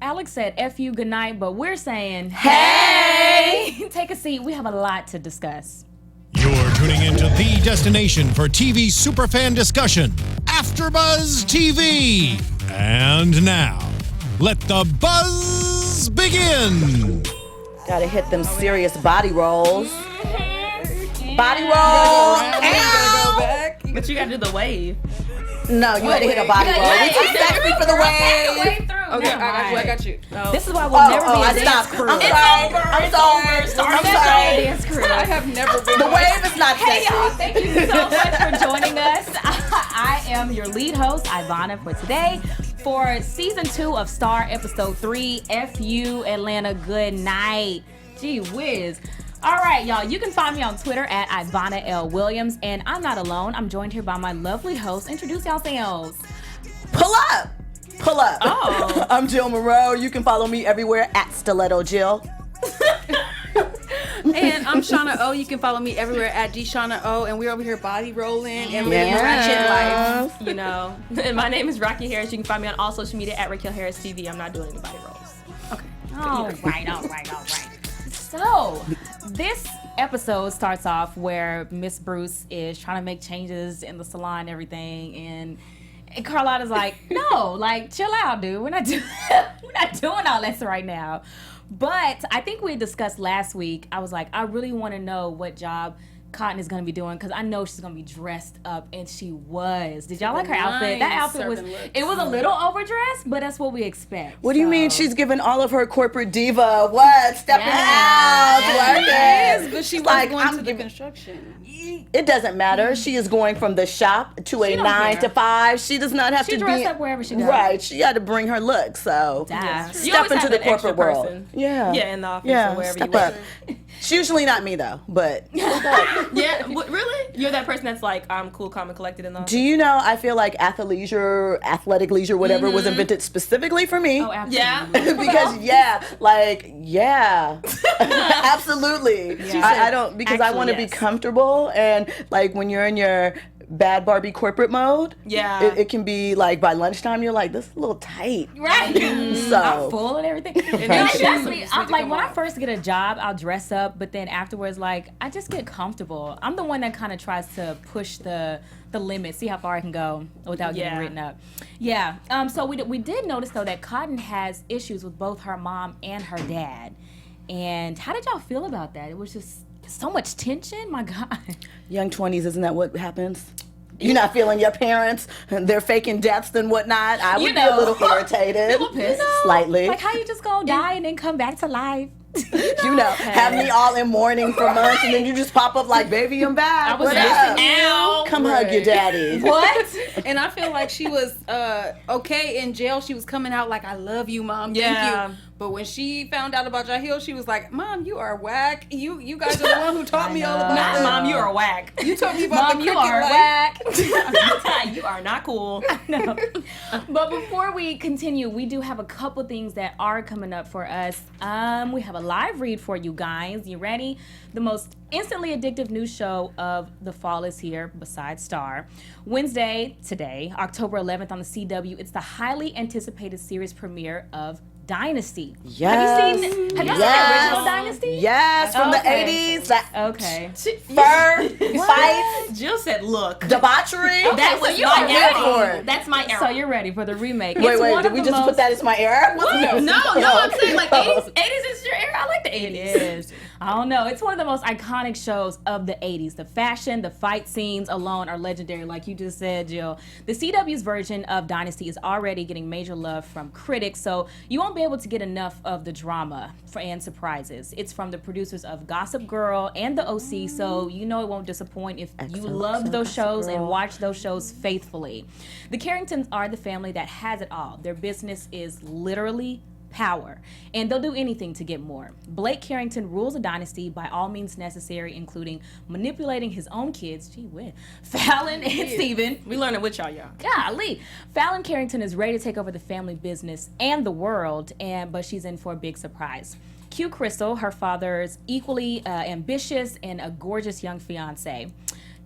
Alex said FU Good Night, but we're saying, hey! Take a seat. We have a lot to discuss. You're tuning into the destination for TV superfan discussion, AFTERBUZZ TV. And now, let the buzz begin. Gotta hit them serious body rolls. Body roll. Go back. But you gotta do the wave. No, you gotta hit a body roll. We too sexy for the wave. Okay, I got you. Oh. This is why we'll never be I a dance stopped. crew. I'm sorry. I'm sorry. Dance crew. I have never been. The wave is not Hey sexy. y'all, thank you so much for joining us. I am your lead host, Ivanna, for today for season 2 of Star episode 3, FU Atlanta Good Night. Gee whiz. All right, y'all, you can find me on Twitter at Ivanna L. Williams, and I'm not alone. I'm joined here by my lovely host. Introduce yourselves. Pull up. Pull up. Oh. I'm Jill Munroe. You can follow me everywhere at Stiletto Jill. And I'm Shawna O. You can follow me everywhere at Shawna O. And we're over here body rolling and living ratchet life. You know. And my name is Raquel Harris. You can find me on all social media at Raquel Harris TV. I'm not doing any body rolls. Okay. All right. So, this episode starts off where Miss Bruce is trying to make changes in the salon and everything, and Carlotta's like, no, like, chill out, dude. We're not doing all this right now. But I think we discussed last week, I was like, I really want to know what job Cotton is going to be doing, because I know she's going to be dressed up, and she was. Did y'all like her outfit? That outfit was, it was a little overdressed, but that's what we expect. What do you mean? She's giving all of her corporate diva stepping out, working. Yes, but she was Like, going I'm to the giving- construction. It doesn't matter. She is going from the shop to a don't 9 care. to 5. She does not have She to dressed be up wherever she goes. Right. She had to bring her look. So Yeah. You step always into have the an extra corporate world. person. Yeah. Yeah, in the office Yeah. or wherever Step you up. work. It's usually not me though, but Yeah, really? You're that person that's like, I'm cool, calm, and collected in the office? do you know? I feel like athletic leisure, whatever, was invented specifically for me. Oh, absolutely. Yeah. because absolutely. I don't, because I actually, want to be yes. comfortable, and like when you're in your bad Barbie corporate mode, Yeah. it can be like by lunchtime you're like, this is a little tight. Right. I'm So full and everything. then No, she that's was me. sweet I'm to like, come when I off. first get a job, I'll dress up, but then afterwards, like, I just get comfortable. I'm the one that kind of tries to push the limit, see how far I can go without getting Yeah. written up. Yeah. So we did notice, though, that Cotton has issues with both her mom and her dad. And how did y'all feel about that? It was just so much tension. My God. young 20s, isn't that what happens? You're not feeling your parents, and they're faking deaths and whatnot. I would be a little irritated. Little pissed. Slightly. Like, how you just gonna die and then come back to life? Have me all in mourning for months, and then you just pop up like, baby, I'm back. I was What up? missing you. Come hug your daddy. What? And I feel like she was okay in jail. She was coming out like, I love you, Mom. Yeah. Thank you. But when she found out about Jahil, she was like, Mom, you are whack. You guys are the one who taught me all about Not this. Mom, you are whack. You told me about Mom, the you cricket are life. whack. You are not cool. No. But before we continue, we do have a couple things that are coming up for us. We have a live read for you guys. You ready? The most instantly addictive news show of the fall is here, besides Star. Wednesday, today, October 11th on the CW, it's the highly anticipated series premiere of Dynasty. Yes. Have you seen the original Dynasty? Yes, from Okay. the 80s. That Okay. fur, fights, Jill said, look. debauchery. That so was you my are ready for era. it. That's my era. So you're ready for the remake. Wait, It's one did of we the just put most- that as my era? No, I'm saying like 80s is your era. I like the 80s. It is. I don't know. It's one of the most iconic shows of the 80s. The fashion, the fight scenes alone are legendary, like you just said, Jill. The CW's version of Dynasty is already getting major love from critics, so you won't be able to get enough of the drama and surprises. It's from the producers of Gossip Girl and The OC, so you know it won't disappoint if you loved those shows and watched those shows faithfully. The Carringtons are the family that has it all. Their business is literally power, and they'll do anything to get more. Blake Carrington rules a dynasty by all means necessary, including manipulating his own kids. Gee whiz. Fallon and Steven. We learning with y'all. Golly. Fallon Carrington is ready to take over the family business and the world, but she's in for a big surprise. Q Crystal, her father's equally ambitious and a gorgeous young fiance.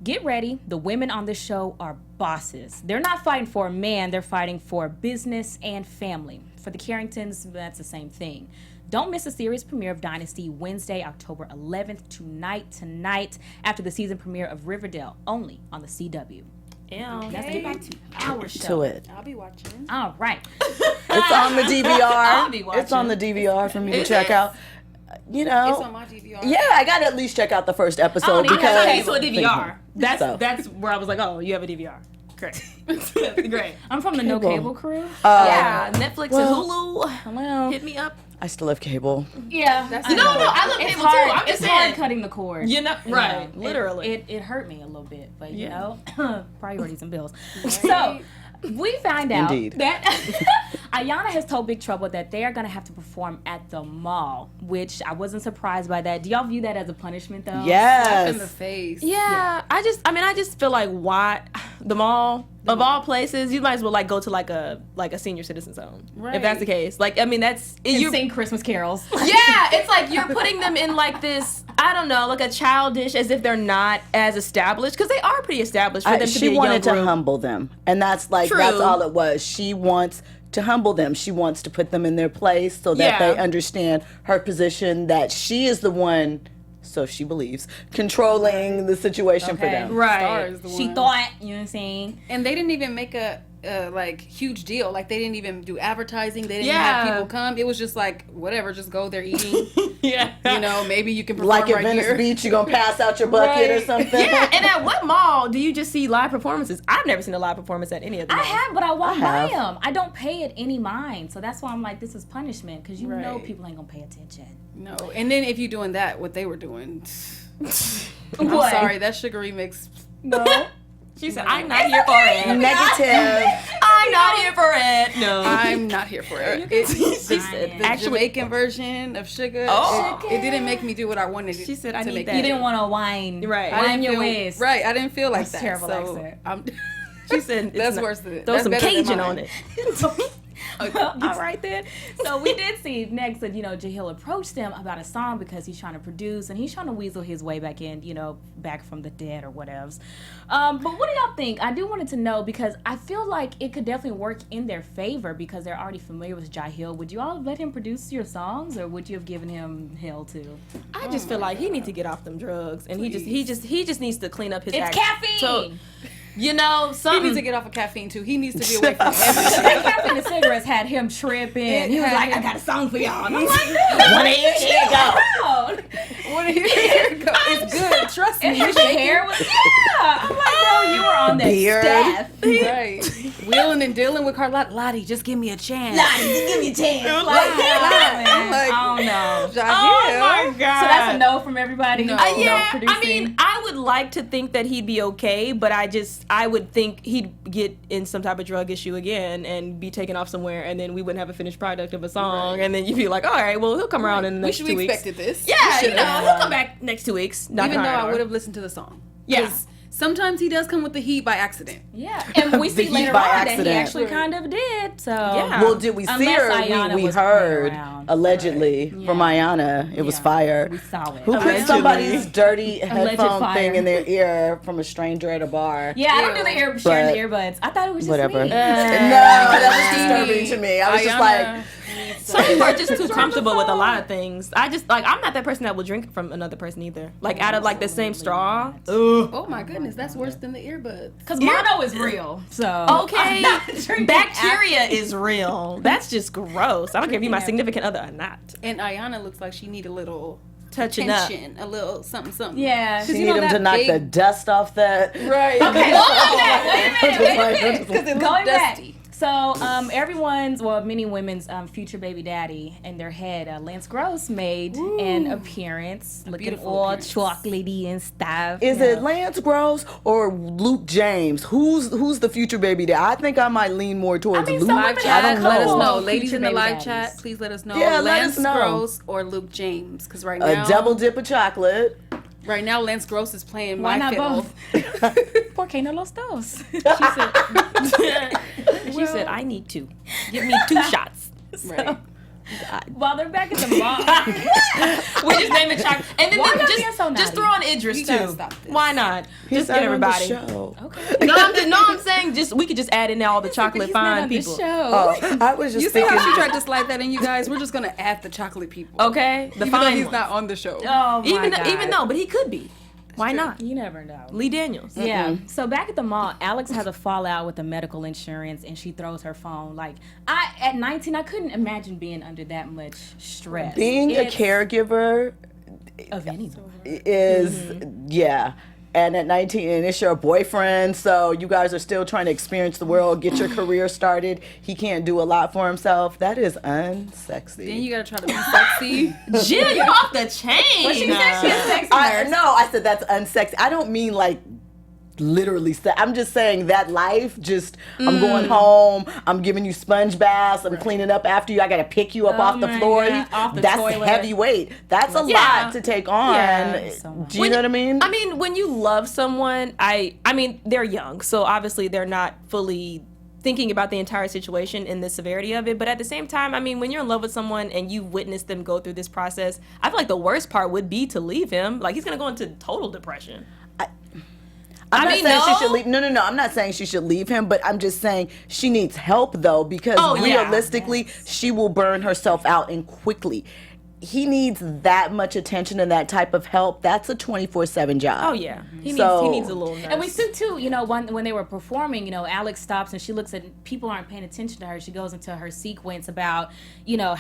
Get ready. The women on this show are bosses. They're not fighting for a man. They're fighting for business and family. For the Carringtons, that's the same thing. Don't miss the series premiere of Dynasty Wednesday, October 11th, tonight, after the season premiere of Riverdale, only on the CW. Yeah. Let's get back to our show. To it. I'll be watching. All right. It's on the DVR. I'll be watching. It's on the DVR for me to check out. You It's know, on my DVR. yeah, I got to at least check out the first episode even have Okay, because so a DVR. So. That's where I was like, oh, you have a DVR. Great. Great. I'm from the No Cable crew. Yeah, Netflix well, and Hulu. Hello. Hit me up. I still have cable. Yeah. That's I know. No, I love It's cable hard. too. I'm just It's hard saying. cutting the cord. You know, You right? know, Literally. It hurt me a little bit, but you Yeah. know, priorities and bills. So we find out Indeed. that Ivanna has told Big Trouble that they are going to have to perform at the mall, which I wasn't surprised by that. Do y'all view that as a punishment though? Slap Yes. in the face. Yeah, I just feel like why the mall of all places, you might as well like go to like a senior citizen zone if that's the case. Like, I mean, that's And you. sing Christmas carols. Yeah, it's like you're putting them in like this, I don't know, like a childish, as if they're not as established, because they are pretty established for them to She be a young wanted to group. humble them, and that's True. all it was. She wants to humble them. She wants to put them in their place so that Yeah. they understand her position, that she is the one, so she believes, controlling the situation for Okay. them. Right. Star is the She one. thought, you know what I'm saying? And they didn't even make a like huge deal. Like they didn't even do advertising. They didn't Yeah. have people come. It was just like whatever. Just go there eating. Yeah. You know, maybe you can perform Like at right Venice here. Beach, you're gonna pass out your bucket or Right. something. Yeah, and at what mall do you just see live performances? I've never seen a live performance at any of them. I have, but I walk I by have. them. I don't pay it any mind. So that's why I'm like, this is punishment, because you know Right. people ain't going to pay attention. No. And then if you're doing that, what they were doing. I'm What? sorry, that sugary mix. No. She said, I'm not here for it. Negative. I'm not here for it. No. I'm not here for it. She said, The Jamaican version of sugar. Oh. It didn't make me do what I wanted. She said, I to need make that. You didn't want to whine. Right. I Whine didn't your feel, waist. Right, I didn't feel like That's that. terrible so accent. I'm, She said, it's that's not- worse than Throw that's some better than Cajun mine. on it. All right then. So we did see next that, you know, Jill approached them about a song because he's trying to produce and he's trying to weasel his way back in, you know, back from the dead or whatevs. But what do y'all think? I do wanted to know because I feel like it could definitely work in their favor because they're already familiar with Jill. Would you all let him produce your songs or would you have given him hell too? I just feel like he needs to get off them drugs, and he just needs to clean up his It's act. caffeine. So, you know, He something. needs to get off of caffeine too. He needs to be away from everything. That caffeine and cigarettes had him tripping. He was like, I got a song for y'all. And I'm like, One of you, here you go. What are you here? Go. It's good. Trust me. And You're his shaking. hair was, yeah. I'm like, bro, you were on that Beard. staff. Right. Wheeling and dealing with Carlotta. Lottie, just give me a chance. Give me 10. Like, I'm like, I don't know. Jahiel. God. So that's a no from everybody. No. No Yeah, producing. I mean, I would like to think that he'd be okay, but I would think he'd get in some type of drug issue again and be taken off somewhere, and then we wouldn't have a finished product of a song, and then you'd be like, all right, well, he'll come around in the We next should 2 we weeks. expected this. Yeah, We you should've. know, he'll come back next 2 weeks. Even though I would have listened to the song. Yeah. 'Cause sometimes he does come with the heat by accident. yeah, and we see The later heat on by that he accident. actually kind of did. So Yeah. Well, did we see Unless her? Ivanna We was playing heard around. allegedly from Ivanna. It was Yeah. fire. we saw it. Who put Allegedly. somebody's dirty headphone fire. thing in their ear from a stranger at a bar? Yeah, I don't do the sharing the But- earbuds. I thought it was just Whatever. me. No, that was disturbing to me. I was just like, Ivanna Some people are just too comfortable with a lot of things. I'm not that person that will drink from another person either. Like out of like the same straw. Ugh. Oh my goodness, that's worse than the earbuds. Because mono is real. So Okay, I'm not drinking bacteria is real. That's just gross. I don't care if you're my significant other or not. And Ivanna looks like she need a little Touching up. attention, a little something, something. Yeah. she you need know him to that knock big- the dust off that. Right. Okay, wait a minute. Because it Going looked back. dusty. So many women's future baby daddy in their head, Lance Gross made an appearance, looking beautiful all appearance. chocolatey and stuff. Is you it know. Lance Gross or Luke James? Who's the future baby dad? I think I might lean more towards I mean, Luke. some Live women chat, have let us couple know. of Ladies future in the baby live daddies. chat, please let us know. Yeah, let Lance us know. Gross or Luke James. Because right A now, double dip of chocolate. right now, Lance Gross is playing Why my not fiddle. both? ¿Por qué no los dos? She said, I need 2. Give me 2 shots. Right. While they're back at the mall. We just name it chocolate. And then Why y'all just, being so just naughty? throw on Idris You gotta too. stop this. Why not? He's Just get not on the everybody. show. Okay. No, I'm saying just we could just add in there all the chocolate He's not fine on the people. show. Oh, I was just You see thinking. how she tried to slide that in, you guys? We're just gonna add the chocolate people. Okay, the Even though fine he's ones. not on the show. Oh my Even God. even though, but he could be. Why not? You never know. Lee Daniels. Yeah. So back at the mall, Alex has a fallout with the medical insurance, and she throws her phone. Like at 19, I couldn't imagine being under that much stress. Being a It's- caregiver of anyone. is, yeah. And at 19, and it's your boyfriend, so you guys are still trying to experience the world, get your career started. He can't do a lot for himself. That is unsexy. Then you gotta try to be sexy. Jill, you're off the chain. But she said she's a sexy nurse. No, I said that's unsexy. I don't mean like literally I'm just saying that life, just I'm going home, I'm giving you sponge baths, I'm cleaning up after you, I gotta pick you up Oh off the my floor. God, off the That's toilet. heavy weight. That's a Yeah. lot to take on. Yeah. So much. Do you know what I mean? I mean, when you love someone, I mean, they're young, so obviously they're not fully thinking about the entire situation and the severity of it. But at the same time, I mean, when you're in love with someone and you witness them go through this process, I feel like the worst part would be to leave him. Like, he's gonna go into total depression. I'm I not mean, saying she no. should leave. No. I'm not saying she should leave him, but I'm just saying she needs help though, because Oh, yeah. realistically, she will burn herself out and quickly. He needs that much attention and that type of help. That's a 24/7 job. Oh yeah, he So- needs a little nurse. And we see too, you know, when they were performing, you know, Alex stops and she looks at people aren't paying attention to her. She goes into her sequence about, you know,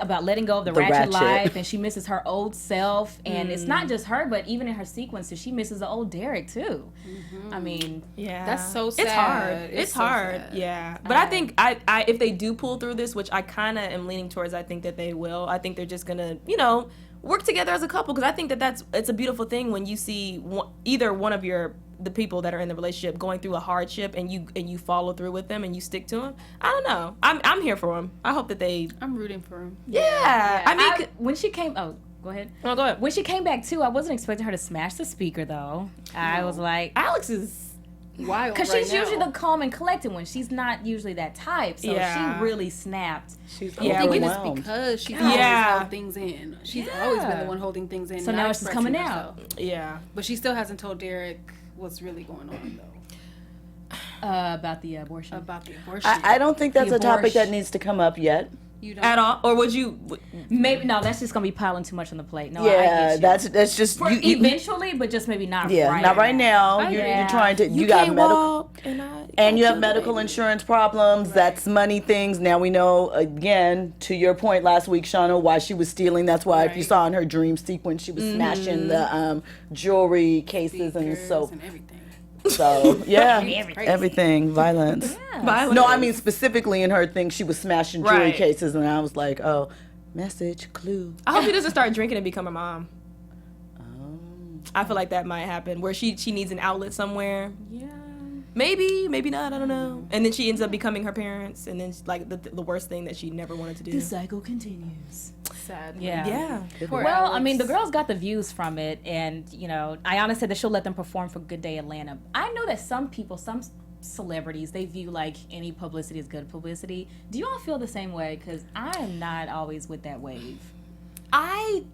about letting go of the ratchet life, and she misses her old self. And it's not just her, but even in her sequences, she misses the old Derek too. I mean, Yeah, That's so sad. It's hard. It's It's so hard. sad. Yeah, but I think I if they do pull through this, which I kind of am leaning towards, I think that they will. I think they're just gonna, you know, work together as a couple, because I think that it's a beautiful thing when you see either one of the people that are in the relationship going through a hardship and you follow through with them and you stick to them. I don't know. I'm here for them. I hope that they. I'm rooting for him. Yeah. I mean, when she came, oh, go ahead. no, go ahead. When she came back too, I wasn't expecting her to smash the speaker though. I was like, Alex is. Wild. because right she's now. usually the calm and collected one. She's not usually that type, so Yeah. she really snapped. She's Yeah, I think overwhelmed. it's because she's Yeah. always Yeah. held things in. She's always been the one holding things in. So not now it's just coming expressing out. herself. Yeah. But she still hasn't told Derek what's really going on though About the abortion. about the abortion. I don't think that's The a topic that abortion. needs to come up yet. You don't. At all, or would you? Maybe no, that's just gonna be piling too much on the plate. No, I Yeah, get you. that's just For you, eventually, but just maybe not. yeah, right not right now. Yeah. You're trying to. You got can't medical. walk, And you have medical insurance problems. That's money things. Now we know, again, to your point last week, Shawna, why she was stealing. That's why if you Right. saw in her dream sequence, she was smashing the jewelry cases and Speakers so. and everything. So, yeah, Everything. everything. Violence. Violence. No, I mean specifically in her thing, she was smashing jewelry Right. cases, and I was like, oh, message, clue. I hope she doesn't start drinking and become a mom. I feel like that might happen, where she needs an outlet somewhere. Yeah. Maybe not. I don't know. And then she ends up becoming her parents, and then like the worst thing that she never wanted to do. The cycle continues. Sad. Yeah. Yeah. Poor Well, I Alex. mean, the girls got the views from it, and you know, Ivanna said that she'll let them perform for Good Day Atlanta. I know that some people, some celebrities, they view like any publicity as good publicity. Do you all feel the same way? Because I am not always with that wave. I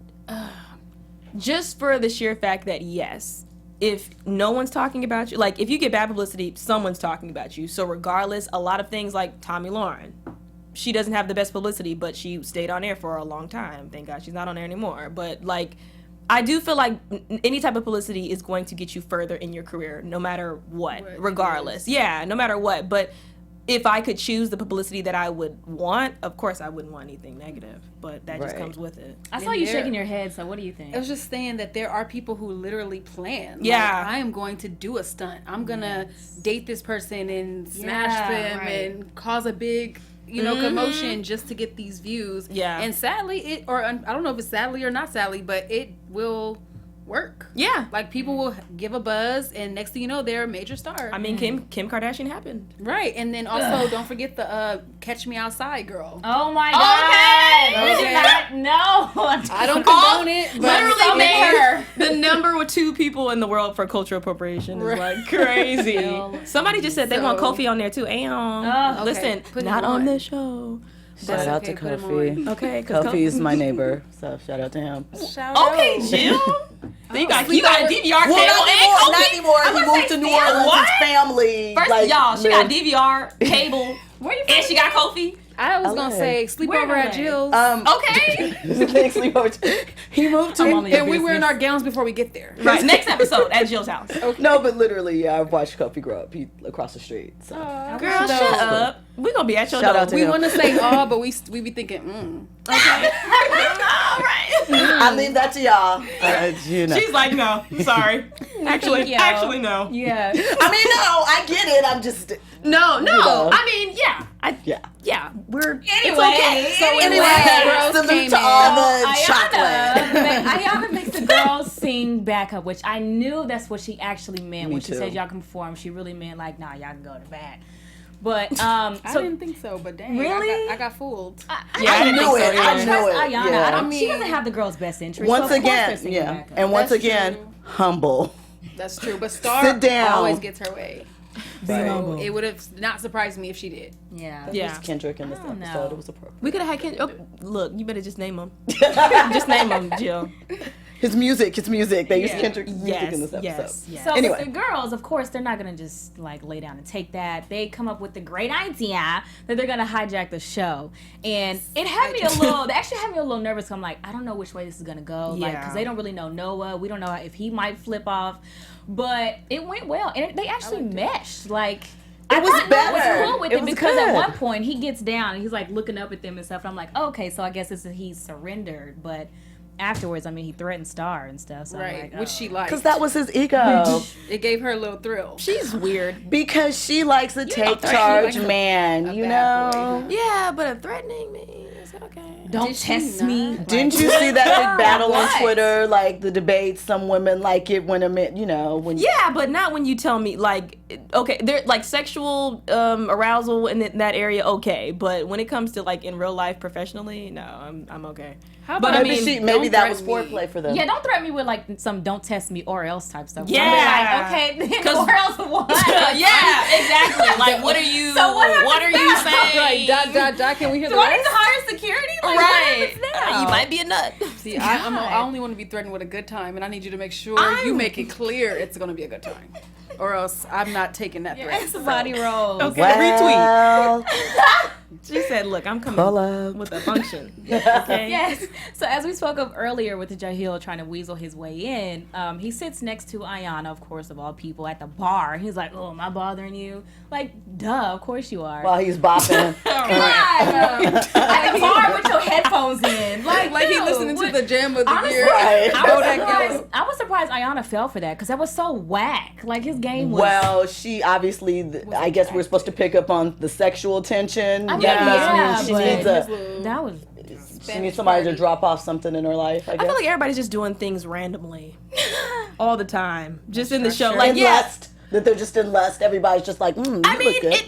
just for the sheer fact that yes, if no one's talking about you, like if you get bad publicity, someone's talking about you. So regardless, a lot of things like Tommy Lauren, she doesn't have the best publicity, but she stayed on air for a long time. Thank God she's not on air anymore. But like, I do feel like any type of publicity is going to get you further in your career, no matter what, regardless. Yeah, no matter what. But if I could choose the publicity that I would want, of course I wouldn't want anything negative. But that just Right. comes with it. I saw And you there- shaking your head. So what do you think? I was just saying that there are people who literally plan. Yeah. Like, I am going to do a stunt. I'm going to date this person and smash Yeah, them right. and cause a big, commotion just to get these views. Yeah. And sadly, I don't know if it's sadly or not sadly, but it will work. Yeah. Like people will give a buzz, and next thing you know, they're a major star. I mean, Kim Kardashian happened. Right. And then also, don't forget the Catch Me Outside girl. Oh my God! We Okay. did not know. I don't condone it, but Literally so made her. the number 2 people in the world for cultural appropriation is like crazy. Somebody just said they want So- Kofi on there too. Oh, Listen, okay. Put not him on on. this show. Shout out to put him Kofi. on. Okay, 'cause Kofi is my neighbor, so shout out to him. Shout out. Okay, Jill. So you got a DVR cable Well, and not Kofi? anymore. I'm He gonna moved say to New Sam, Orleans. what? His family. First, like, y'all, she got lived- DVR cable, Where you and she got Kofi. I was gonna LA. say Where sleepover in at LA? Jill's. Okay. He moved to and we wearing our gowns before we get there. Right. Next episode at Jill's house. No, but literally, yeah, I've watched Kofi grow up. He across the street. So. Girl, shut up. We're gonna be at your Shout door. out to We him. want to say but we be thinking, Okay. All right. I leave that to y'all. You know. She's like, no, sorry. Actually, Yo. no. Yeah. I mean, no, I get it. I'm just. No. know. I mean, yeah. Yeah. We're Anyway, So Anyway, girls salute came to in. all the chocolate. Ayana makes the girls sing backup, which I knew that's what she actually meant Me when she too. said y'all can perform. She really meant like, nah, y'all can go to the back. But I so didn't think so, but dang, Really? I got fooled. Yeah, I didn't knew think so it. I either. knew it. Ayana, Yeah. I don't, I she mean- doesn't have the girls' best interest. Once so of course they're again, singing yeah. backup. And once That's again, true. humble. That's true. But Star Sit down. always gets her way. So humble. it would have not surprised me if she did. Yeah. Yeah. It was Kendrick in this don't episode. know. It was appropriate. We could have had Kendrick. Oh, look, you better just name them. Just name them, Jill. His music. They used Yeah. Kendrick's music in this episode. Yes. So Anyway. with the girls, of course, they're not gonna just like lay down and take that. They come up with the great idea that they're gonna hijack the show, and it had me a little. They actually had me a little nervous. 'Cause I'm like, I don't know which way this is gonna go, like Yeah. because they don't really know Noah. We don't know if he might flip off, but it went well, and they actually meshed. Like. I was thought Noah better. was cool with It it was because at good. one point he gets down and he's like looking up at them and stuff. And I'm like, okay, so I guess he's surrendered, but afterwards, I mean, he threatened Star and stuff. So I'm Right. like, Which oh. she liked. Because that was his ego. It gave her a little thrill. She's weird. Because she likes a take threaten charge like a- man, a you bad know? boy. Yeah, but threatening me is okay. Don't Did she test not? me. Didn't you see that big battle on What? Twitter? Like the debates, some women like it when when Yeah, but not when you tell me like, okay, they're like sexual arousal in that area, okay, but when it comes to like in real life professionally, no, I'm okay. How But about I maybe mean, maybe don't that was threaten me. foreplay for them. Yeah, don't threaten me with like some "don't test me" or else type stuff. Yeah. I'm like, okay, then 'Cause- or else what? Yeah, exactly. Like, what are you? So what are happens you now? saying? Right, Can we hear the Do I need rest? to hire security? Like, Right. what happens now? You might be a nut. See, I God. only want to be threatened with a good time, and I need you to make sure you I'm- make it clear it's going to be a good time, or else I'm not taking that threat. It's a body roll. Okay, Well, She said, "Look, I'm coming pull up. with a function." Okay. Yes. So as we spoke of earlier with Jahil trying to weasel his way in, he sits next to Ayana, of course, of all people, at the bar. He's like, "Oh, am I bothering you?" Like, duh, of course you are. While he's bopping. At the bar with your headphones in, Like he dude, listening to what- the jam of the Honestly, year. Right. I was surprised Ayana fell for that because that was so whack. Like his game was. Well, she obviously, I guess we're supposed to pick up on the sexual tension. I mean, That must yeah, mean she but- needs that was. she needs somebody to drop off something in her life, I I guess. feel like everybody's just doing things randomly, all the time, just in the show. sure. Like, in yeah, lust. That they're just in lust. Everybody's just like, you I mean, look good.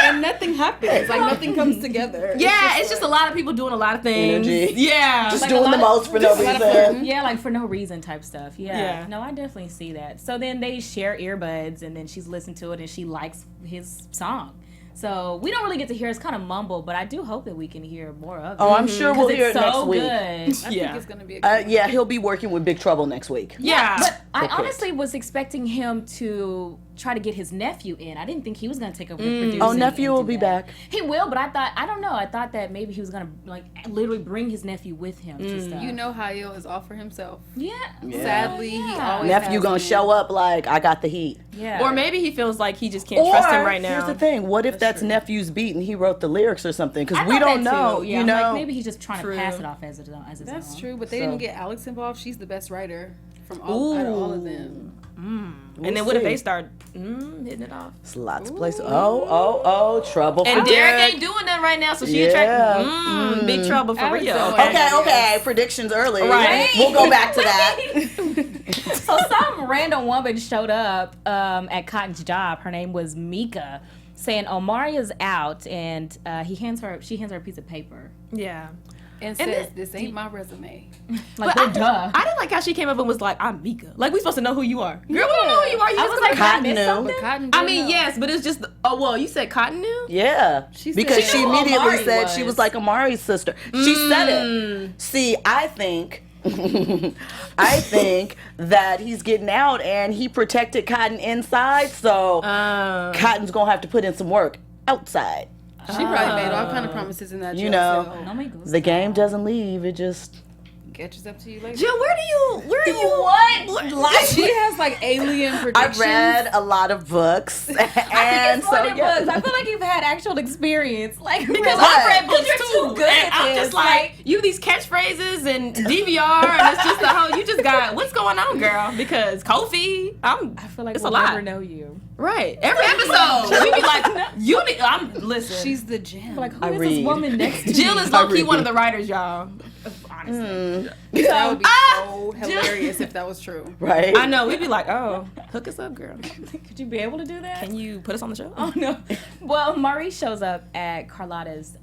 And nothing happens. Like nothing comes together. yeah, it's just a lot of people doing a lot of things. Energy. Yeah, just like doing a the lot most for no a lot of reason. Yeah, like for no reason type stuff. Yeah. Yeah. No, I definitely see that. So then they share earbuds and then she's listening to it and she likes his song. So we don't really get to hear his kind of mumble, but I do hope that we can hear more of it. Oh, I'm sure we'll Because hear it's it next so week. good. I think it's gonna be a good Yeah, he'll be working with Big Trouble next week. yeah. But I Okay. honestly was expecting him to try to get his nephew in. I didn't think he was going to take over the producing. Oh, nephew and will do be that. back. He will, but I don't know. I thought that maybe he was going to like literally bring his nephew with him to stuff. You know Hayil is all for himself. Yeah. Sadly, he Yeah. always Nephew has gonna been. show up like, I got the heat. Yeah. Or maybe he feels like he just can't trust him right now. Here's the thing: what if that's nephew's beat and he wrote the lyrics or something? Because I we thought don't that know. too. Yeah, You I'm know, like, maybe he's just trying True. to pass it off as his own. That's true, but they So- didn't get Alex involved. She's the best writer from all, out of all of them. And then what if see. they start hitting it off? It's lots of places. Oh, trouble. And for Derek ain't doing nothing right now, so she Yeah. attracted big trouble for Alex real. don't Okay. Okay. Predictions early. Right. We'll go back to that. So some random woman showed up at Cotton's job. Her name was Mika, saying Omaria's out, and she hands her a piece of paper. Yeah. And says, this ain't my resume. Like, duh. I didn't like how she came up and was like, I'm Mika. Like, we supposed to know who you are. Girl, we don't know who you are. You I just was like, like, Cotton I missed knew. something? But Cotton I did mean, know. yes, but it's just, oh, well, you said Cotton knew? Yeah, She because said- she She knew who immediately Amari said was. she was like Amari's sister. She said it. See, I think that he's getting out and he protected Cotton inside, so Cotton's gonna have to put in some work outside. She probably made all kind of promises in that You jail know, cell. No me gusta. the game doesn't leave; it just. Catches up to you later. Jill, where are you? What? She has like alien I've predictions. read a lot of books, and I think it's more so than yeah. books. I feel like you've had actual experience. Like, Because What? I've read books You're too. too good and at I'm this, just like, you have these catchphrases and DVR, and it's just the whole, you just got, what's going on, girl? Because Kofi, I feel like it's we'll a lot. never know you. Right. Every episode, we be like, listen. She's the gem. Like, who I is read. this woman next to Jill me? is low key read one of it. the writers, y'all. Honestly. That would be so hilarious if that was true. Right? I know. We'd be like, oh, hook us up, girl. Could you be able to do that? Can you put us on the show? Oh no. Well, Maurice shows up at Carlotta's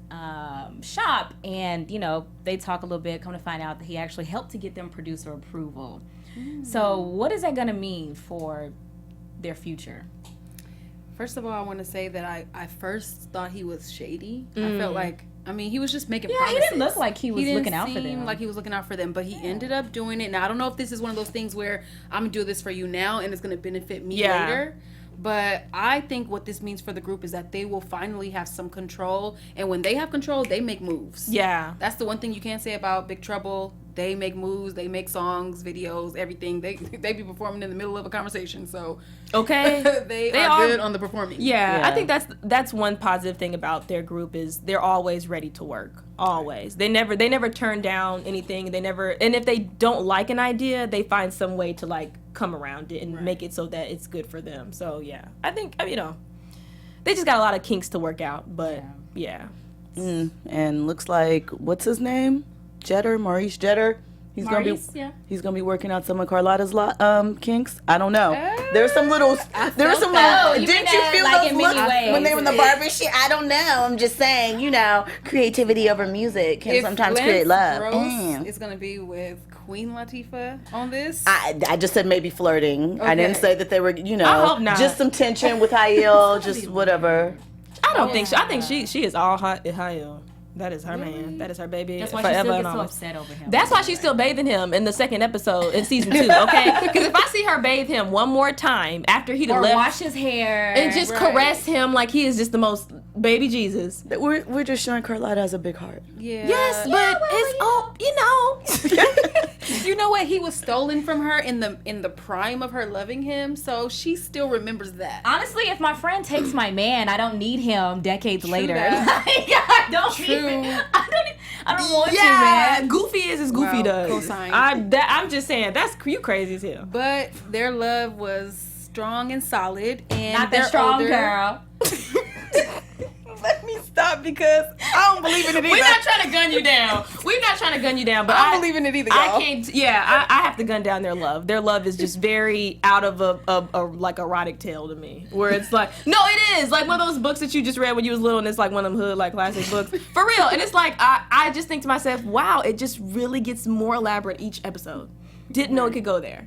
shop, and they talk a little bit. Come to find out that he actually helped to get them producer approval. So, what is that going to mean for their future? First of all, I want to say that I first thought he was shady. I felt like, he was just making promises. he didn't look like he was didn't looking out for seem them. like he was looking out for them, but he ended up doing it. Now, I don't know if this is one of those things where I'm going to do this for you now and it's going to benefit me Yeah. later. But I think what this means for the group is that they will finally have some control. And when they have control, they make moves. Yeah. That's the one thing you can't say about Big Trouble. They make moves, they make songs, videos, everything. They be performing in the middle of a conversation. So Okay. they They are are- good on the performing. Yeah, Yeah. I think that's one positive thing about their group is they're always ready to work. Always. They never turn down anything. And if they don't like an idea, they find some way to like come around it and make it so that it's good for them. So yeah, I think they just got a lot of kinks to work out. But yeah. And looks like what's his name? Maurice Jeter. He's Maurice, gonna be yeah. he's gonna be working out some of Carlotta's kinks. I don't know. There's some little. There's some that. little. You Didn't mean you that, feel like, those in many looks ways. when they were in the barber shop? I don't know. I'm just saying. Creativity over music can sometimes create love. It's gonna be with Queen Latifah on this. I just said maybe flirting. I didn't Okay. say that they were. I hope not. Just some tension with Hayil. Just whatever. I don't think so. I think she is all hot at Hayil. That is her man. That is her baby. That's why she forever still and gets so always. upset over him. That's why she's still bathing him in the second episode in season 2, okay? Because if I see her bathe him one more time after he or left wash his hair and just caress him like he is just the most baby Jesus. We're just showing Carlotta has a big heart. Yeah. Yes, but it's You know what? He was stolen from her in the prime of her loving him, so she still remembers that. Honestly, if my friend takes my man, I don't need him decades later. that. Like, I don't True. need I don't want you, yeah, man. Goofy is as Goofy Well, does. cosign. I'm just saying that's you crazy as hell. But their love was strong and solid, and Not they're that strong, older. girl. Let me stop because I don't believe in it either. We're not trying to gun you down. We're not trying to gun you down, but I don't believe in it either, I y'all. can't. Yeah, I have to gun down their love. Their love is just very out of a like erotic tale to me, where it's like, no, it is like one of those books that you just read when you was little, and it's like one of them hood like classic books for real. And it's like I just think to myself, wow, it just really gets more elaborate each episode. Didn't know it could go there,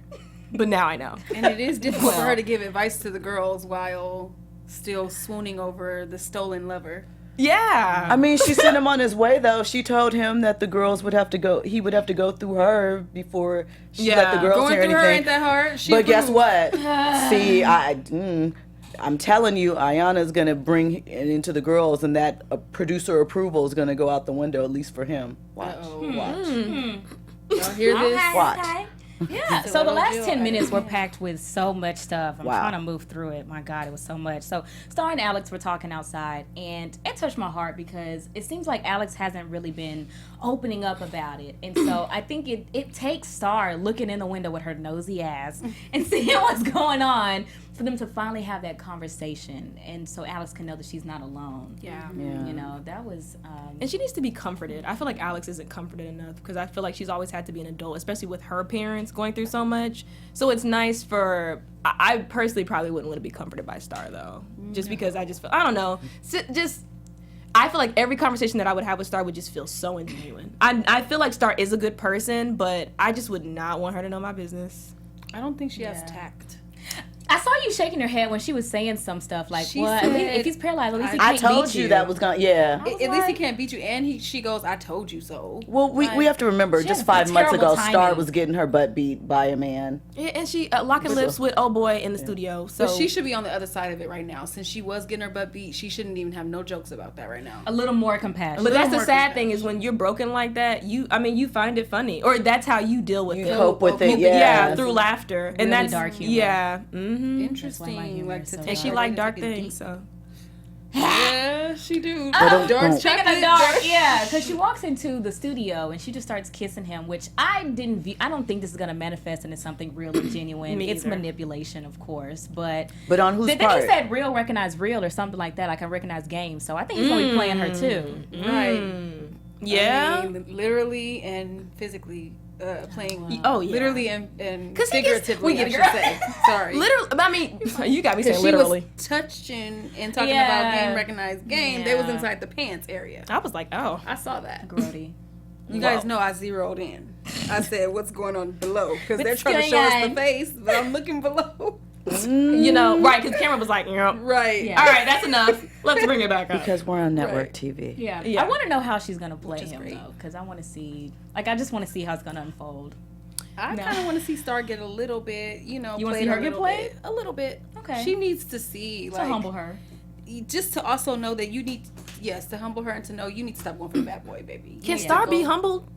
but now I know. And it is difficult for her to give advice to the girls while still swooning over the stolen lover. Yeah. I mean, she sent him on his way though. She told him that the girls would have to go. He would have to go through her before she let the Yeah. girls Going hear through anything. her ain't that hard. She But guess approved. what? See, I'm telling you, Ayana's gonna bring it into the girls, and that producer approval is gonna go out the window, at least for him. Watch, watch. Y'all hear this? Watch. Okay. Yeah. So the last Jill 10 minutes were packed with so much stuff. I'm Wow. trying to move through it. My God, it was so much. So Star and Alex were talking outside, and it touched my heart because it seems like Alex hasn't really been opening up about it. And so I think it takes Star looking in the window with her nosy ass and seeing what's going on for them to finally have that conversation, and so Alex can know that she's not alone. Yeah. Yeah. You know, that was And she needs to be comforted. I feel like Alex isn't comforted enough because I feel like she's always had to be an adult, especially with her parents going through so much. So it's nice for, I personally probably wouldn't want to be comforted by Star though, just because I just feel, I don't know, I feel like every conversation that I would have with Star would just feel so ingenuine. I feel like Star is a good person, but I just would not want her to know my business. I don't think she has tact. I saw you shaking your head when she was saying some stuff like, She "What? said, If he's paralyzed, at least he I can't told beat you that was gonna. Yeah. At least he can't beat you. And she goes, "I told you so." Well, we have to remember, She just had 5 months terrible ago, Star timing. was getting her butt beat by a man. Yeah, and she locking lips with old boy in the studio. So But she should be on the other side of it right now. Since she was getting her butt beat, she shouldn't even have no jokes about that right now. a little more compassion." But that's the more sad thing is when you're broken like that, you find it funny, or that's how you deal with You it. cope with it, Yeah, yeah. through laughter, and Really that's dark humor. Yeah, Interesting. my humor Like is to so take and she her like and dark take it deep. things. So Yeah, she do. Oh, Dark Speaking chocolate. of dark, yeah, because she walks into the studio and she just starts kissing him, which I don't think this is gonna manifest into something real and genuine. Me It's either. manipulation, of course, but But on whose then part? he said real recognize real or something like that. Like I recognize game, so I think he's gonna be playing her too. Right. yeah, I mean, literally and physically playing. Oh, yeah. Literally and 'Cause he gets- figuratively. we I get it, should girl. say. Sorry. literally. I mean, you got me saying She literally. was touching and talking Yeah. about game recognized game. They was Yeah. inside the pants area. I was like, oh, I saw that. Grody. You guys know I zeroed in. I said, "What's going on below?" Because they're trying to going show us on? the face, but I'm looking below. you know, right? Because camera was like, Right. Yeah. all right, that's enough. Let's bring it back up. Because we're on network Right. TV. Yeah. Yeah. I want to know how she's gonna play is him great. though, because I want to see. Like I just want to see how it's gonna unfold. I No. kind of want to see Star get a little bit, You wanna played see her a get little played? bit. A little bit. Okay. She needs to see, To like, humble her. just to also know that you need, yes, to humble her and to know you need to stop going for the bad boy, baby. You Can need to Star go- be humbled?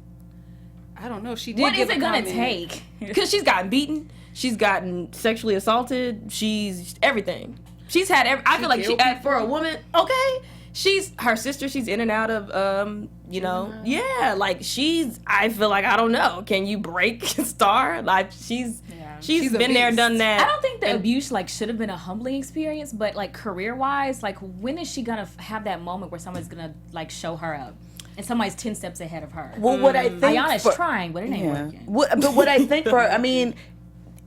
I don't know. She did. What give is a it gonna comment. take? Because she's gotten beaten, she's gotten sexually assaulted, she's everything. She's had I feel like killed for a woman, okay. She's her sister. She's in and out of, yeah. Like I feel like I don't know. Can you break Star? Like she's She's a been there, beast. done that. I don't think the abuse like should have been a humbling experience, but like career wise, like when is she gonna have that moment where someone's gonna like show her up and somebody's 10 steps ahead of her? Well, what I think Ayana's for- trying, but it ain't Yeah. working. But what I think for, I mean,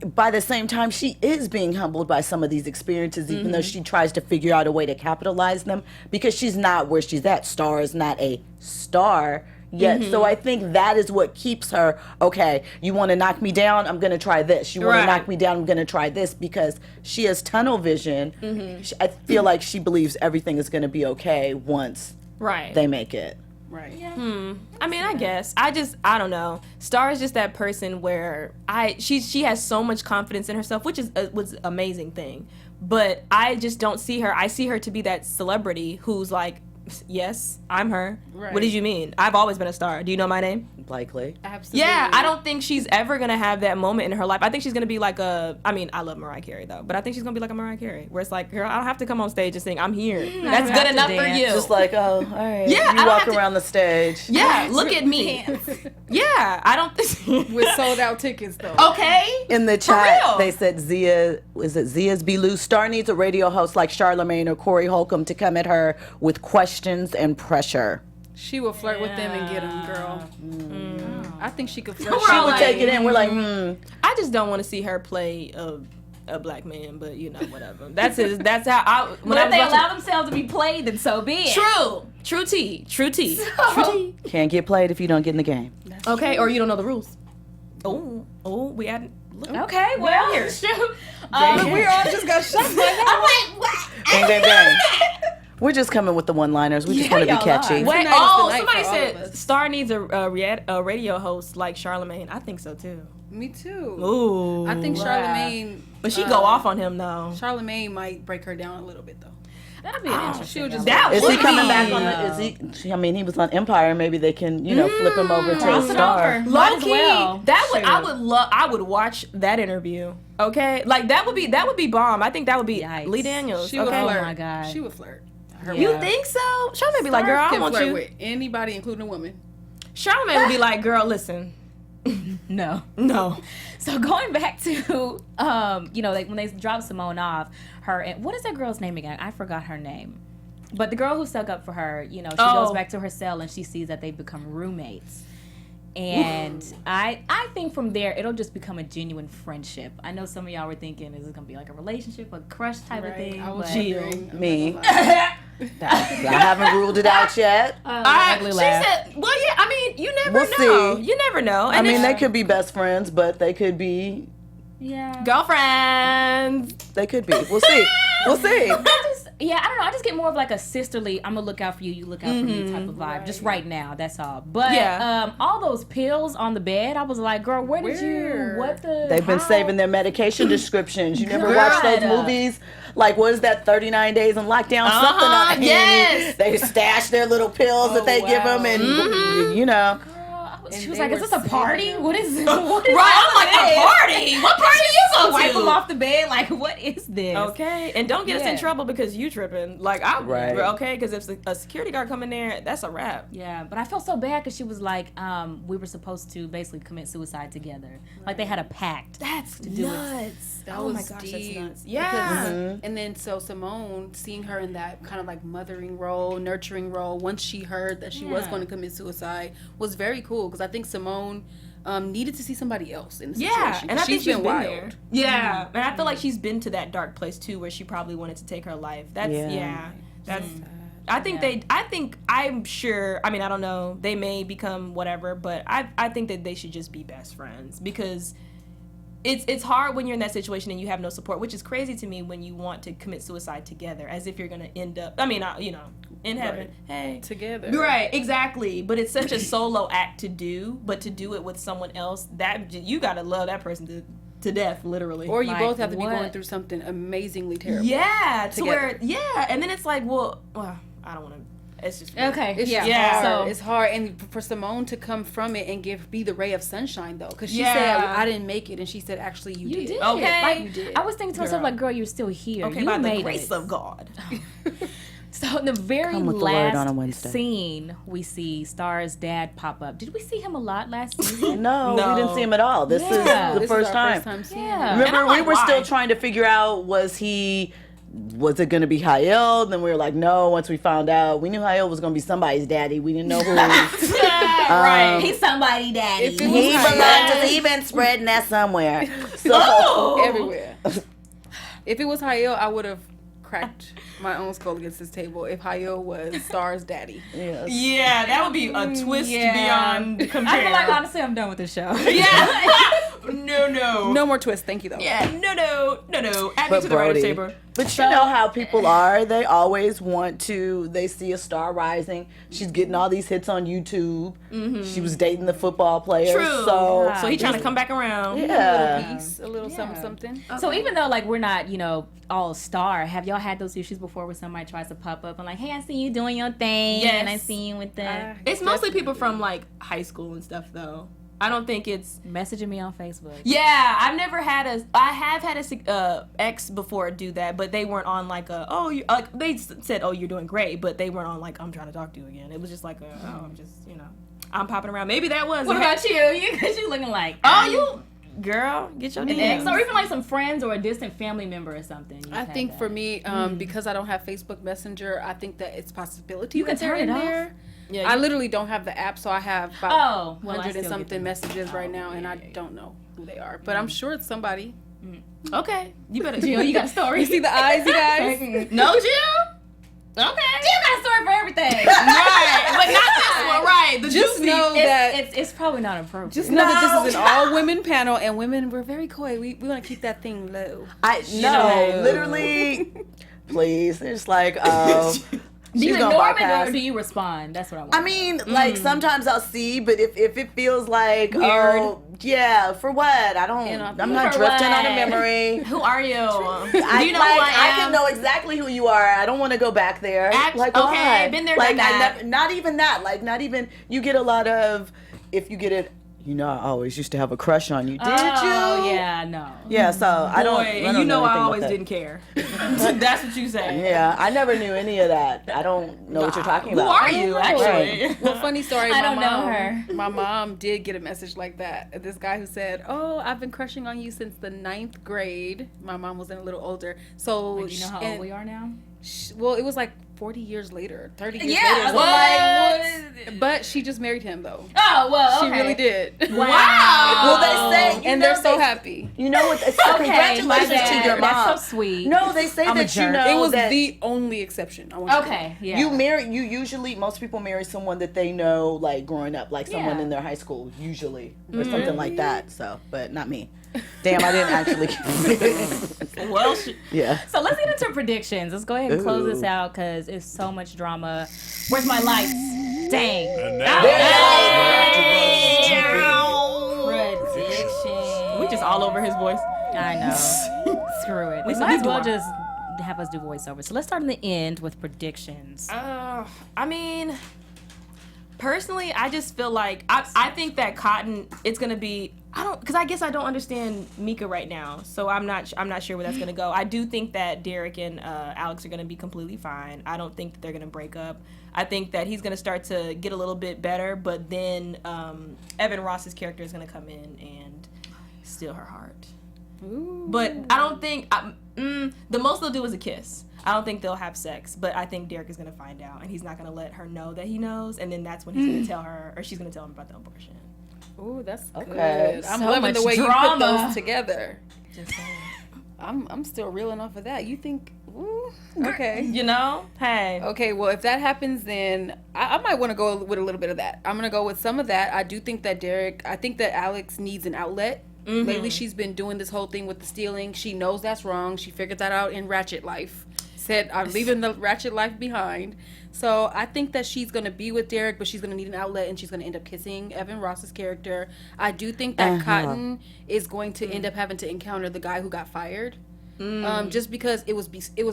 by the same time, she is being humbled by some of these experiences, even though she tries to figure out a way to capitalize them, because she's not where she's at. Star is not a star yet. So I think that is what keeps her, okay, you want to knock me down? I'm going to try this. You want Right. to knock me down? I'm going to try this, because she has tunnel vision. I feel like she believes everything is going to be okay once right. they make it. Right. I mean, I guess I don't know. Star is just that person where she has so much confidence in herself, which is was an amazing thing. But I just don't see her. I see her to be that celebrity who's like, yes, I'm her. Right. What did you mean? I've always been a star. Do you know my name? Likely. Absolutely. Yeah, I don't think she's ever gonna have that moment in her life. I think she's gonna be like I love Mariah Carey though, but I think she's gonna be like a Mariah Carey, where it's like, girl, I don't have to come on stage and sing. I'm here. That's have good to enough for dance. you. Just like, oh, all right. Yeah, I you don't walk have to- around the stage. yeah, look at me. Yeah, I don't think. With sold out tickets though. Okay. In the chat, real? they said Zia's be loose. Star needs a radio host like Charlamagne or Corey Holcomb to come at her with questions and pressure. She will flirt with them and get them, girl. I think she could flirt. She would like- take it in. We're like, I just don't want to see her play a black man, but you know, whatever. That's how I. When But I if was they watching- allow themselves to be played, then so be it. True tea. True tea. can't get played if you don't get in the game. Okay, or you don't know the rules. Oh, we had. Okay, well, here. shoot. We all just got shot. I'm like, what? Bang, bang, bang. We're just coming with the one-liners. We just Yeah, want to be y'all catchy. are. Wait, Tonight is the night somebody for all of said us. Star needs a radio host like Charlamagne. I think so too. Me too. Ooh. I think Charlamagne. But she go off on him though. Charlamagne might break her down a little bit though. That'd be an interesting. She'll just That Is he would coming be- back on the? Is he? I mean, he was on Empire. Maybe they can, flip him over to a Cross it star. over. Might as Low-key, well. that would Shoot. I would watch that interview. Okay, like that would be bomb. I think that would be Yikes. Lee Daniels. She would okay, flirt. my God. She would flirt. you think so? Charlamagne be like, girl, I Can want flirt you. with anybody, including a woman. Charlamagne would be like, girl, listen, No. no. So going back to, like when they dropped Simone off, what is that girl's name again? I forgot her name. But the girl who stuck up for her, she Oh. goes back to her cell and she sees that they've become roommates. And I think from there, it'll just become a genuine friendship. I know some of y'all were thinking, is it going to be like a relationship, a crush type of thing? I was but wondering. Me. I haven't ruled it out yet. Ugly She laugh. said, well, yeah, I mean, you never We'll know. see. You never know. I And mean, if- they could be best friends, but they could be. Yeah. girlfriends. They could be. We'll see. We'll see. I don't know. I just get more of like a sisterly, I'm gonna look out for you, you look out for me type of vibe. Just right now, that's all. But Yeah. all those pills on the bed, I was like, girl, where did you? What the? They've been how? saving their medication descriptions. You never watched those God. movies? Like, what is that, 39 Days in Lockdown? Something on it. yes. They stash their little pills that they give them, and, you know. She And was they like, "Is were this a party? What is this? What is Right, I'm this? like, a party? What party you go to? Wipe them off the bed. Like, what is this? Okay, and don't get us in Yeah. trouble because you tripping. Like, Right. okay, because if a security guard come in there, that's a wrap. Yeah, but I felt so bad because she was like, we were supposed to basically commit suicide together. Like they had a pact. That's do it. nuts. That Oh was my gosh, deep. that's nuts. Yeah. Because- And then so Simone, seeing her in that kind of like mothering role, nurturing role, once she heard that she was Yeah. going to commit suicide, was very cool. Because I think Simone needed to see somebody else in the situation. Yeah, and I think she's been wild. there. Yeah, and I feel like she's been to that dark place too, where she probably wanted to take her life. That's that's. I think I'm sure. I mean, I don't know. They may become whatever, but I think that they should just be best friends because it's hard when you're in that situation and you have no support, which is crazy to me when you want to commit suicide together, as if you're gonna end up. I mean, in heaven. Right. Hey, Together. right, exactly. But it's such a solo act to do, but to do it with someone else, that you gotta love that person to death, literally. Or you Like, both have to be what? going through something amazingly terrible. yeah, to Together. where and then it's like, well, I don't want to. It's just Okay. It's yeah. just hard. So It's hard, and for Simone to come from it and be the ray of sunshine, though, because she Yeah. said I didn't make it, and she said actually you, you did. Okay. Like, You did. I was thinking to myself, Girl. like, girl, you're still here. Okay, you by made the grace it. of God. So in the very Come with the word on a last Wednesday. scene, we see Star's dad pop up. Did we see him a lot last season? No, No. we didn't see him at all. This Yeah. is the This first is our time. First time seeing Yeah. him. Remember, And I'm we like, were still why? trying to figure out, was it going to be Hayel? Then we were like, no. Once we found out, we knew Hayel was going to be somebody's daddy. We didn't know who. Right. He's somebody daddy. If it He was belonged to. Hayel, He been spreading that somewhere. So everywhere. If it was Hayel, I would have cracked my own skull against this table if Hayel was Star's daddy. yes. Yeah, that would be a twist beyond compare. I feel like honestly, I'm done with the show. Yeah. No. No more twists, thank you though. Yeah. No. Add me But to the writer's Brody, table. but you know how people are. They always want to. They see a star rising. She's getting all these hits on YouTube. She was dating the football player. True. So So he trying to come back around. yeah. Piece, a little something. So even though like we're not, all star, have y'all had those issues before where somebody tries to pop up and like, hey, I see you doing your thing, Yes. and I see you with the It's mostly people from like high school and stuff though. I don't think it's. messaging me on Facebook. Yeah, I have had a ex before do that, but they weren't on like they said, oh, you're doing great, but they weren't on like, I'm trying to talk to you again. It was just like, I'm just, I'm popping around. Maybe that was. What about you? Because you looking like Girl, get your an ex, DMs. or even like some friends or a distant family member or something. You've I had think that. for me, because I don't have Facebook Messenger, I think that it's a possibility You that can they're turn in it off. there. Yeah, I you- literally don't have the app, so I have about Oh, well, I 100 still and get something them. messages right now, and I don't know who they are. But I'm sure it's somebody. Okay, you better. Jill, you got a story. You see the eyes, you guys? No, Jill. Okay. Jill got a story for everything. Right, but not this one. Right. The Just juicy. know that. It's probably not appropriate. Just know that this is an all-women panel, and women, we're very coy. We want to keep that thing low. Literally. Please, it's like, do you she's gonna ignore it bypass. or do you respond? That's what I want. I mean, like sometimes I'll see, but if it feels like Weird. oh yeah, for what? I'm not For drifting on a what? memory. Who are you? I, Do you know like, who I am? can know exactly who you are. I don't want to go back there. Like okay, why? been there, like done that. not even that. Like not even you get a lot of if you get it. I always used to have a crush on you. Did Oh, you? yeah, no. Yeah. So I don't. Boy, I and don't you know I anything always about that. didn't care. That's what you say. Yeah, I never knew any of that. I don't know what you're talking Who about. are you, actually? Well, funny story. I my don't know mom, her. My mom did get a message like that. This guy who said, "Oh, I've been crushing on you since the 9th grade." My mom was a little older, so Do you know how old we are now? well, it was like 40 years later, 30 years Yeah, later. So what? but she just married him though. Oh, well, She okay. really did. Wow. Well, they say and they're so happy. You know what? Congratulations to your mom. That's so sweet. No, they say I'm a that you jerk. know It was that the only exception. I want you to know. Okay, yeah. you usually, most people marry someone that they know like growing up, like someone in their high school, usually, or something like that. So, but not me. Damn, I didn't actually. Well, Yeah. So let's get into predictions. Let's go ahead and close this out because it's so much drama. Where's my lights? Dang. And now, Prediction. we just all over his voice. I know. Screw it. We Lisa, might be as well quiet. just have us do voiceover. So let's start in the end with predictions. I mean, personally, I just feel like I think that Cotton, it's gonna be, because I guess I don't understand Mika right now, so I'm not sure where that's gonna go. I do think that Derek and Alex are gonna be completely fine. I don't think that they're gonna break up. I think that he's gonna start to get a little bit better, but then Evan Ross's character is gonna come in and steal her heart. Ooh. But I don't think the most they'll do is a kiss. I don't think they'll have sex, but I think Derek is gonna find out, and he's not gonna let her know that he knows, and then that's when he's gonna tell her, or she's gonna tell him about the abortion. Ooh, that's Okay. good. I'm So loving much the way you drama. put those together. Just saying. I'm still reeling off of that. You think? Ooh, okay. You know? Hey. Okay, well, if that happens, then I might want to go with a little bit of that. I'm going to go with some of that. I do think that I think that Alex needs an outlet. Mm-hmm. Lately, she's been doing this whole thing with the stealing. She knows that's wrong. She figured that out in Ratchet Life. Said, I'm leaving the Ratchet Life behind. So I think that she's going to be with Derek, but she's going to need an outlet, and she's going to end up kissing Evan Ross's character. I do think that Cotton is going to end up having to encounter the guy who got fired. Just because it was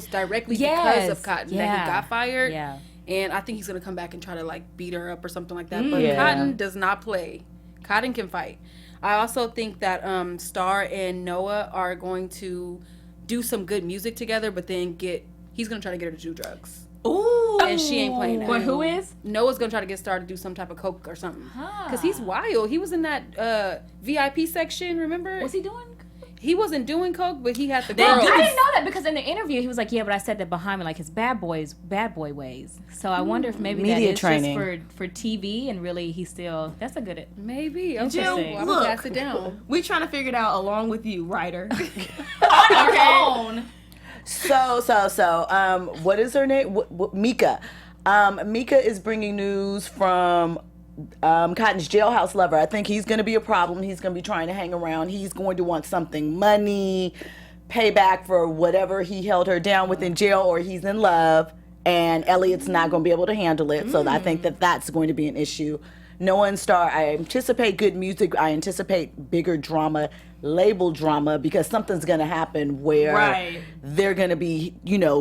directly because of Cotton that he got fired. Yeah. And I think he's going to come back and try to like beat her up or something like that. But Yeah. Cotton does not play. Cotton can fight. I also think that Star and Noah are going to do some good music together, but then he's going to try to get her to do drugs. Ooh. And she ain't playing that. But who is? Noah's going to try to get Star to do some type of coke or something. Because he's wild. He was in that VIP section, remember? What's he doing? He wasn't doing coke, but he had the I girls. didn't know that because in the interview he was like, "Yeah, but I said that behind me, like his bad boy ways." So I wonder if maybe Media that is training. just for TV, and really he's still. That's a good. Maybe. Okay. Jill, Well, I'm look. going to pass it down. We trying to figure it out along with you, writer. On your own. So, what is her name? Mika. Mika is bringing news from Cotton's jailhouse lover. I think he's going to be a problem. He's going to be trying to hang around. He's going to want something, money, payback for whatever he held her down with in jail, or he's in love, and Elliot's not going to be able to handle it. So I think that that's going to be an issue. Noah and Star, I anticipate good music. I anticipate bigger drama, label drama, because something's going to happen where Right. they're going to be,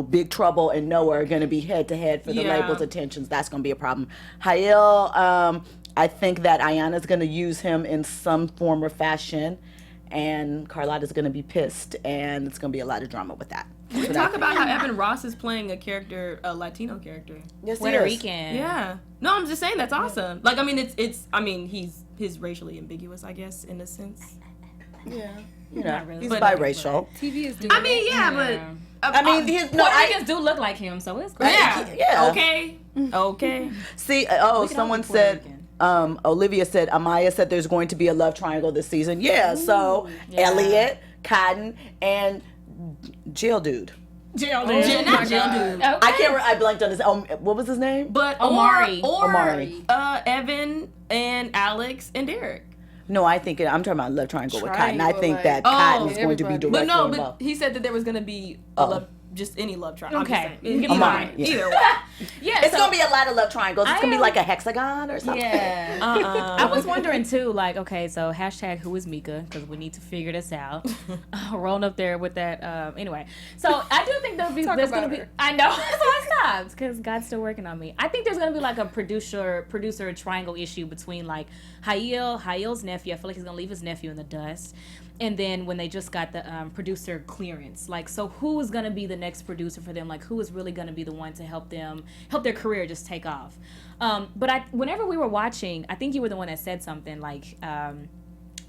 Big Trouble and Noah are going to be head to head for the Yeah. label's attentions. That's going to be a problem. Hael, I think that Ayanna's going to use him in some form or fashion, and Carlotta's going to be pissed, and it's going to be a lot of drama with that. We talk about how Evan Ross is playing a Latino character. Yes, Puerto Rican. Yeah. No, I'm just saying that's awesome. Like, I mean, he's racially ambiguous, I guess, in a sense. Yeah. Not really. He's But- biracial. TV is doing I mean, yeah, but. I mean, Puerto Ricans do look like him, so it's great. Yeah. Okay. See, all someone be Puerto said, Rican. Olivia said, Amaya said there's going to be a love triangle this season. Yeah, so Elliot, Cotton, and Jill dude. Jail Not Jill, dude. Okay. I blanked on his. What was his name? But Omari. or Omari. Evan and Alex and Derek. No, I'm talking about love triangle with Cotton. I Triangle, think like- that Oh, Cotton's going to be everybody. directly But no, involved. but he said that there was going to be a love, just any love triangle. Okay. Either, Omari, way. yeah. Either way. Yeah, It's so- going to be a lot of love triangles. It's I going to be am- like a hexagon or something. Yeah. Uh-uh. I was wondering too, like, okay, so hashtag who is Mika? Because we need to figure this out. Rolling up there with that. Anyway, so I do think there's Talk going to about be. her. I know. So I stopped because God's still working on me. I think there's going to be like a producer triangle issue between like Hael's nephew. I feel like he's going to leave his nephew in the dust. And then when they just got the producer clearance, like, so who is going to be the next producer for them? Like, who is really going to be the one to help their career just take off? But whenever we were watching, I think you were the one that said something like,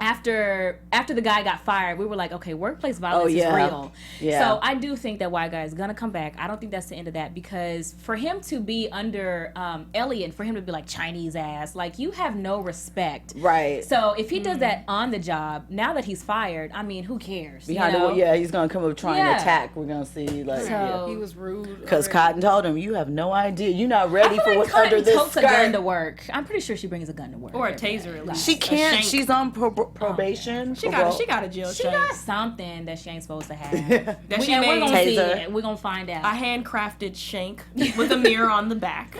after the guy got fired, we were like, okay, workplace violence is real. Yeah. So I do think that white guy is gonna come back. I don't think that's the end of that, because for him to be under Elliot, for him to be like Chinese ass, like, you have no respect. Right. So if he does that on the job, now that he's fired, I mean, who cares? Behind you know? he's gonna come up trying to attack. We're gonna see, like, So- He was rude. because already. Cotton told him, "You have no idea. You're not ready for I feel like what's under Cotton this totes a gun to skirt." work. I'm pretty sure she brings a gun to work. Or a taser at least. She A can't. shank. She's on probation. She got a jail She check. got something that she ain't supposed to have. That she And we're made gonna see Taser. it. We're gonna find out. a handcrafted shank with a mirror on the back.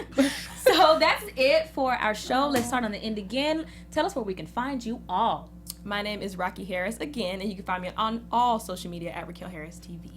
So that's it for our show. Let's start on the end again. Tell us where we can find you all. My name is Raquel Harris again, and you can find me on all social media at Raquel Harris TV.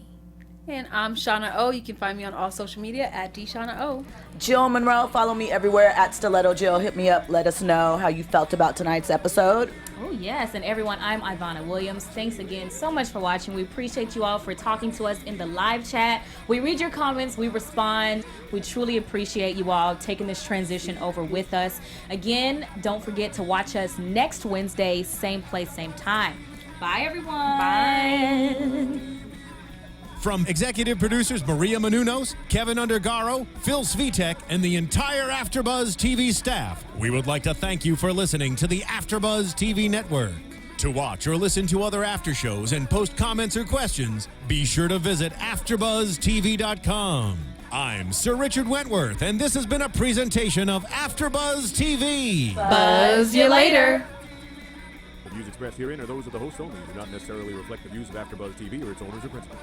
And I'm Shawna O. You can find me on all social media at DShawnaO. Jill Munroe. Follow me everywhere at Stiletto Jill. Hit me up. Let us know how you felt about tonight's episode. Oh, yes. And everyone, I'm Ivanna Williams. Thanks again so much for watching. We appreciate you all for talking to us in the live chat. We read your comments. We respond. We truly appreciate you all taking this transition over with us. Again, don't forget to watch us next Wednesday, same place, same time. Bye, everyone. Bye. From executive producers Maria Menounos, Kevin Undergaro, Phil Svitek, and the entire AfterBuzz TV staff, we would like to thank you for listening to the AfterBuzz TV network. To watch or listen to other after shows and post comments or questions, be sure to visit AfterBuzzTV.com. I'm Sir Richard Wentworth, and this has been a presentation of AfterBuzz TV. Buzz you later. The views expressed herein are those of the hosts only and do not necessarily reflect the views of AfterBuzz TV or its owners or principals.